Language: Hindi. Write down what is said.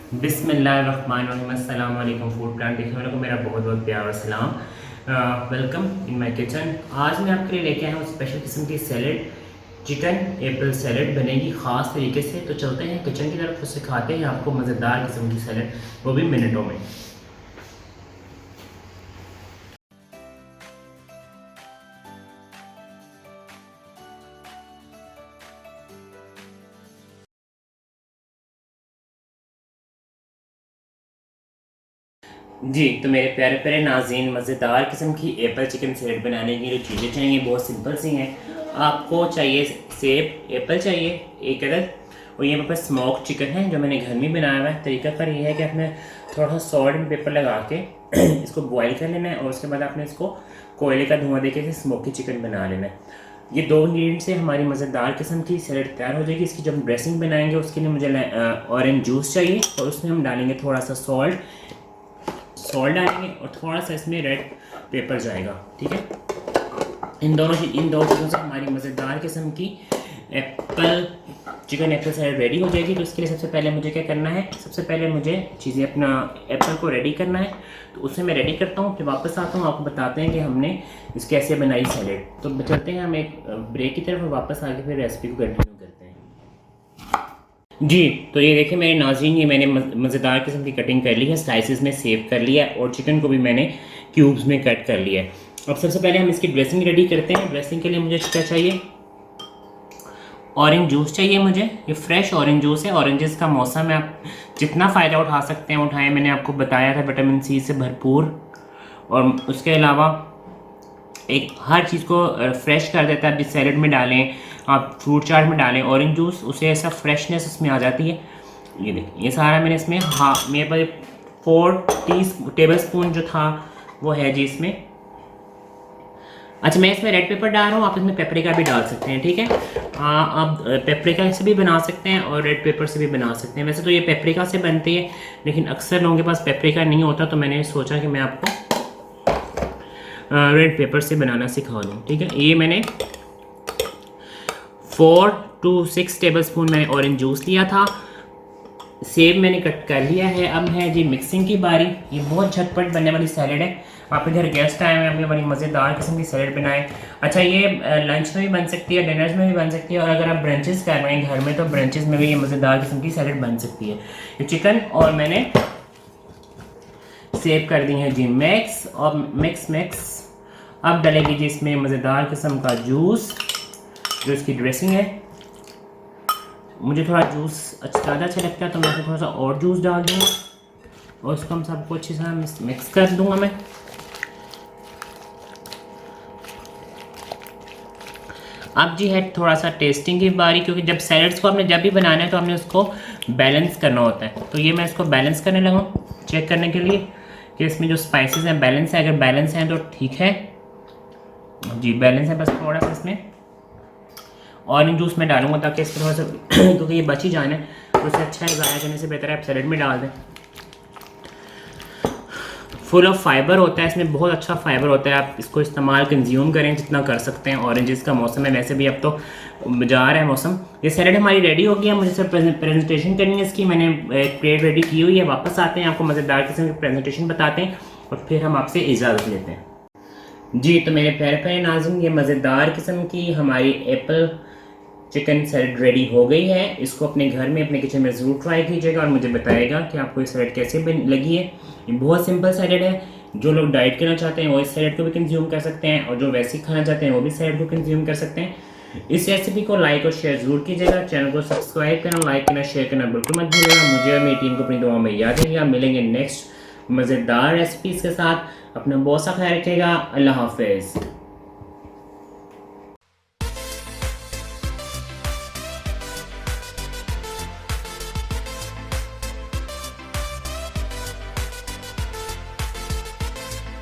बिस्मिल्लाहिर्रहमानिर्रहीम। अस्सलाम वालेकुम। फूड प्लांट देखने वालों को मेरा बहुत बहुत प्यार और सलाम। Welcome in my kitchen. आज मैं आपके लिए लेके आया हूँ स्पेशल किस्म की सैलड, चिकन एप्पल सैलड बनेगी ख़ास तरीके से। तो चलते हैं किचन की तरफ, उससे खाते हैं आपको मज़ेदार किस्म की सैलड, वो भी मिनटों में। जी, तो मेरे प्यारे प्यारे नाज़रीन, मज़ेदार किस्म की एप्पल चिकन सैलड बनाने की जो चीज़ें चाहिए बहुत सिंपल सी हैं। आपको चाहिए सेब, एप्पल चाहिए एक अदद, और ये मेरे पास स्मोक चिकन है जो मैंने घर में बनाया हुआ है। तरीकाकार ये है कि आपने थोड़ा सा सॉल्ट एंड पेपर लगा के इसको बॉयल कर लेना है, और उसके बाद आपने इसको कोयले का धुआं देके स्मोकी चिकन बना लेना है। ये दो इंग्रेडिएंट से हमारी मज़ेदार किस्म की सैलड तैयार हो जाएगी। इसकी जब हम ड्रेसिंग बनाएंगे उसके लिए मुझे ऑरेंज जूस चाहिए, और उसमें हम डालेंगे थोड़ा सा सॉल्ट डालेंगे, और थोड़ा सा इसमें रेड पेपर जाएगा। ठीक है, इन दो चीज़ों से हमारी मज़ेदार किस्म की एप्पल सैलड रेडी हो जाएगी। तो इसके लिए सबसे पहले मुझे क्या करना है, सबसे पहले मुझे चीज़ें अपना एप्पल को रेडी करना है। तो उसे मैं रेडी करता हूँ, फिर वापस आता हूँ, आपको बताते हैं कि हमने इस कैसे बनाई सैलड। तो चलते हैं हम एक ब्रेक की तरफ, और वापस आके फिर रेसिपी को कंटिन्यू करते हैं। जी, तो ये देखिए मेरे नाज़रीन, ये मैंने मज़ेदार किस्म की कटिंग कर ली है, स्लाइसेस में सेव कर लिया है, और चिकन को भी मैंने क्यूब्स में कट कर लिया है। अब सबसे पहले हम इसकी ड्रेसिंग रेडी करते हैं। ड्रेसिंग के लिए मुझे क्या चाहिए, ऑरेंज जूस चाहिए मुझे। ये फ्रेश ऑरेंज जूस है, ऑरेंजेस का मौसम है, आप जितना फ़ायदा उठा सकते हैं उठाएं। मैंने आपको बताया था विटामिन सी से भरपूर, और उसके अलावा एक हर चीज़ को फ्रेश कर देता है। आप जिस सैलड में डालें, आप फ्रूट चाट में डालें ऑरेंज जूस, उसे ऐसा फ्रेशनेस उसमें आ जाती है। ये देखिए, ये सारा मैंने इसमें, हाँ मेरे पास 4 टेबल स्पून जो था वो है जी इसमें। अच्छा, मैं इसमें रेड पेपर डाल रहा हूँ, आप इसमें पेपरिका भी डाल सकते हैं। ठीक है, आप पेपरिका से भी बना सकते हैं और रेड पेपर से भी बना सकते हैं। वैसे तो ये पेपरिका से बनती है, लेकिन अक्सर लोगों के पास पेपरिका नहीं होता, तो मैंने सोचा कि मैं आपको रेड पेपर से बनाना सिखा दूँ। ठीक है, ये मैंने 4 to 6 टेबल स्पून मैंने ऑरेंज जूस लिया था। सेब मैंने कट कर लिया है। अब है जी मिक्सिंग की बारी। ये बहुत झटपट बनने वाली सैलड है। आपके घर गेस्ट आए हैं, अपनी बड़ी मज़ेदार किस्म की सैलड बनाएं। अच्छा, ये लंच में भी बन सकती है, डिनर्स में भी बन सकती है, और अगर आप ब्रंचेस कर रहे हैं घर में, तो ब्रंचेस में भी ये मज़ेदार किस्म की सैलड बन सकती है। ये चिकन और मैंने सेव कर दी है जी मिक्स, और मिक्स। अब डलेगी जी इसमें मज़ेदार किस्म का जूस, जो इसकी ड्रेसिंग है। मुझे थोड़ा जूस ज़्यादा अच्छा लगता है, तो मैं थोड़ा सा और जूस डाल दूँगा, और इसको हम सबको अच्छी तरह मिक्स कर दूँगा मैं। अब जी है थोड़ा सा टेस्टिंग की बारी, क्योंकि जब सैलड्स को हमने जब भी बनाना है तो हमने उसको बैलेंस करना होता है। तो ये मैं इसको बैलेंस करने लगा चेक करने के लिए कि इसमें जो स्पाइसेस हैं बैलेंस है। अगर बैलेंस है तो ठीक है जी, बैलेंस है। बस थोड़ा सा इसमें ऑरेंज जूस में डालूंगा, ताकि इसमें थोड़ा सा क्योंकि ये बच ही जाना है, तो उससे अच्छा है, ज़ाया करने से बेहतर है आप सैलड में डाल दें। फुल ऑफ फाइबर होता है, इसमें बहुत अच्छा फाइबर होता है। आप इसको इस्तेमाल कंज्यूम करें जितना कर सकते हैं। ऑरेंजेस का मौसम है, वैसे भी अब तो जा रहा है मौसम। ये सैलड हमारी रेडी हो गई है, मुझे सिर्फ प्रेजेंटेशन करनी है इसकी। मैंने एक प्लेट रेडी की हुई है। वापस आते हैं, आपको मज़ेदार किस्म की प्रेजेंटेशन बताते हैं, और फिर हम आपसे इजाज़त लेते हैं। जी, तो मेरे प्यारे प्यारे नाज़रीन, ये मज़ेदार किस्म की हमारी एप्पल चिकन सैलड रेडी हो गई है। इसको अपने घर में, अपने किचन में ज़रूर ट्राई कीजिएगा, और मुझे बताइएगा कि आपको ये सैलड कैसे लगी है। ये बहुत सिंपल सैलड है। जो लोग डाइट करना चाहते हैं वो इस सैलड को भी कंज्यूम कर सकते हैं, और जो वैसे ही खाना चाहते हैं वो भी सैलड को कंज्यूम कर सकते हैं। इस रेसिपी को लाइक और शेयर ज़रूर कीजिएगा। चैनल को सब्सक्राइब करना, लाइक करना, शेयर करना बिल्कुल मत भूलिएगा। मुझे और मेरी टीम को अपनी दुआ में याद रखिएगा। मिलेंगे नेक्स्ट मज़ेदार रेसिपीज़ के साथ। अपना बहुत सा ख्याल रखिएगा। अल्लाह हाफिज़।